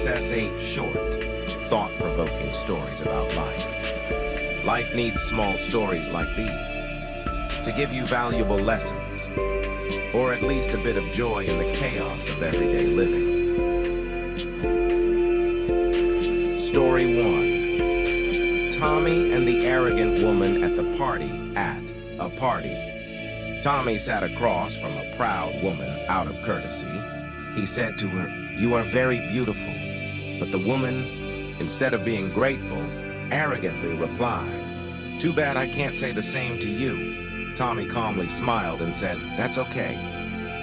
Success 8 short, thought-provoking stories about life. Life needs small stories like these to give you valuable lessons, or at least a bit of joy in the chaos of everyday living. Story 1. Tommy and the Arrogant Woman at the Party at a Party. Tommy sat across from a proud woman out of courtesy. He said to her, "You are very beautiful." But the woman, instead of being grateful, arrogantly replied, "Too bad I can't say the same to you." Tommy calmly smiled and said, "That's okay.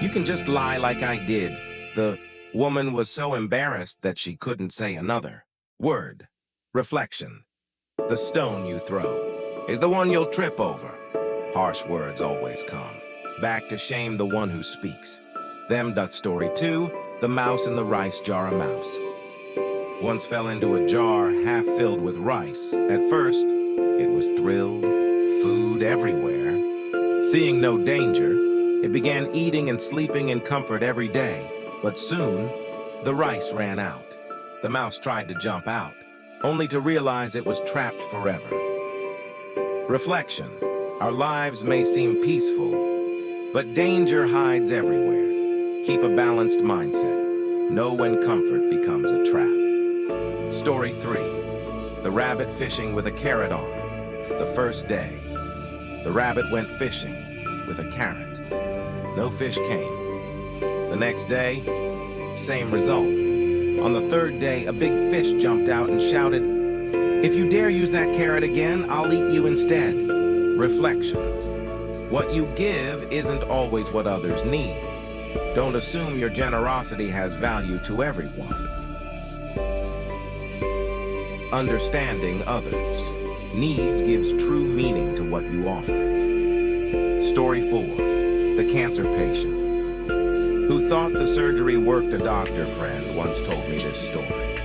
You can just lie like I did." The woman was so embarrassed that she couldn't say another word. Reflection. The stone you throw is the one you'll trip over. Harsh words always come back to shame the one who speaks. Them doth story 2, the mouse in the rice jar. A mouse once fell into a jar half filled with rice. At first, it was thrilled, food everywhere. Seeing no danger, it began eating and sleeping in comfort every day. But soon, the rice ran out. The mouse tried to jump out, only to realize it was trapped forever. Reflection. Our lives may seem peaceful, but danger hides everywhere. Keep a balanced mindset. Know when comfort becomes a trap. Story 3. The Rabbit Fishing with a Carrot On. The first day, the rabbit went fishing with a carrot. No fish came. The next day, same result. On the third day, a big fish jumped out and shouted, "If you dare use that carrot again, I'll eat you instead." Reflection. What you give isn't always what others need. Don't assume your generosity has value to everyone. Understanding others' needs gives true meaning to what you offer. Story 4. The Cancer Patient. Who thought the surgery worked? A doctor friend once told me this story.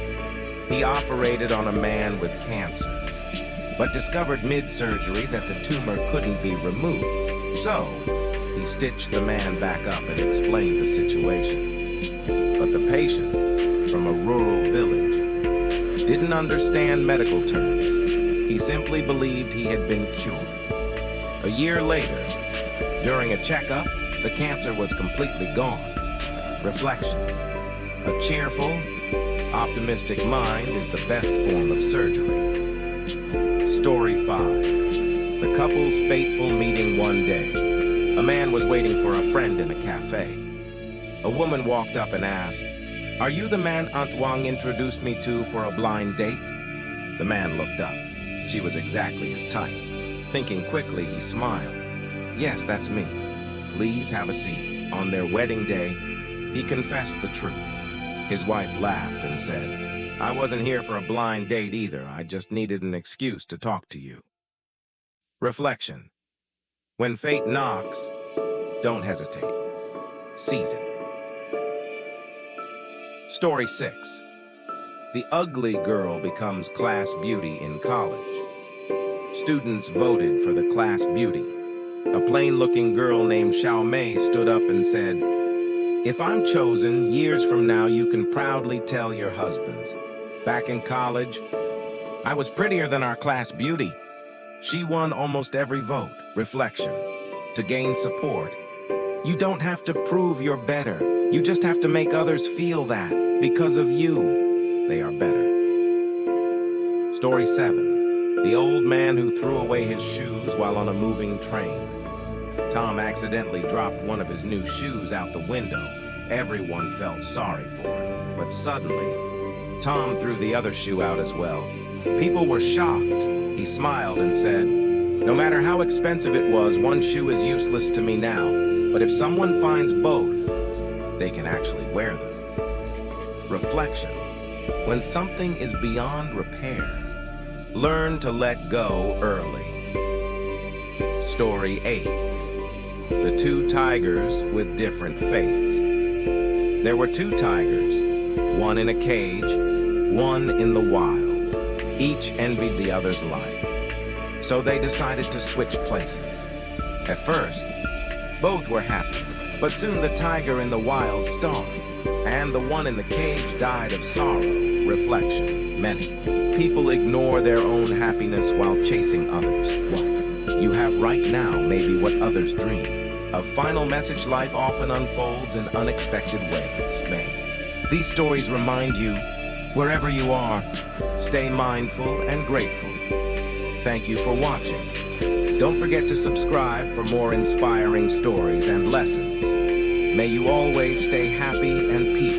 He operated on a man with cancer, but discovered mid-surgery that the tumor couldn't be removed. So, he stitched the man back up and explained the situation. But the patient, from a rural village, didn't understand medical terms. He simply believed he had been cured. A year later, during a checkup, the cancer was completely gone. Reflection. A cheerful, optimistic mind is the best form of surgery. Story 5. The couple's fateful meeting one day. A man was waiting for a friend in a cafe. A woman walked up and asked, "Are you the man Aunt Wang introduced me to for a blind date?" The man looked up. She was exactly his type. Thinking quickly, he smiled. "Yes, that's me. Please have a seat." On their wedding day, he confessed the truth. His wife laughed and said, "I wasn't here for a blind date either. I just needed an excuse to talk to you." Reflection. When fate knocks, don't hesitate. Seize it. Story 6. The ugly girl becomes class beauty in college. Students voted for the class beauty. A plain-looking girl named Xiao Mei stood up and said, "If I'm chosen, years from now you can proudly tell your husbands. Back in college, I was prettier than our class beauty." She won almost every vote. Reflection. To gain support, you don't have to prove you're better. You just have to make others feel that, because of you, they are better. Story 7. The old man who threw away his shoes while on a moving train. Tom accidentally dropped one of his new shoes out the window. Everyone felt sorry for him. But suddenly, Tom threw the other shoe out as well. People were shocked. He smiled and said, "No matter how expensive it was, one shoe is useless to me now. But if someone finds both, they can actually wear them." Reflection. When something is beyond repair, learn to let go early. Story 8. The Two Tigers with Different Fates. There were two tigers, one in a cage, one in the wild. Each envied the other's life, so they decided to switch places. At first, both were happy, but soon the tiger in the wild starved. And the one in the cage died of sorrow. Reflection. Many people ignore their own happiness while chasing others. What you have right now may be what others dream. A final message: life often unfolds in unexpected ways. May these stories remind you, wherever you are, stay mindful and grateful. Thank you for watching. Don't forget to subscribe for more inspiring stories and lessons. May you always stay happy and peaceful.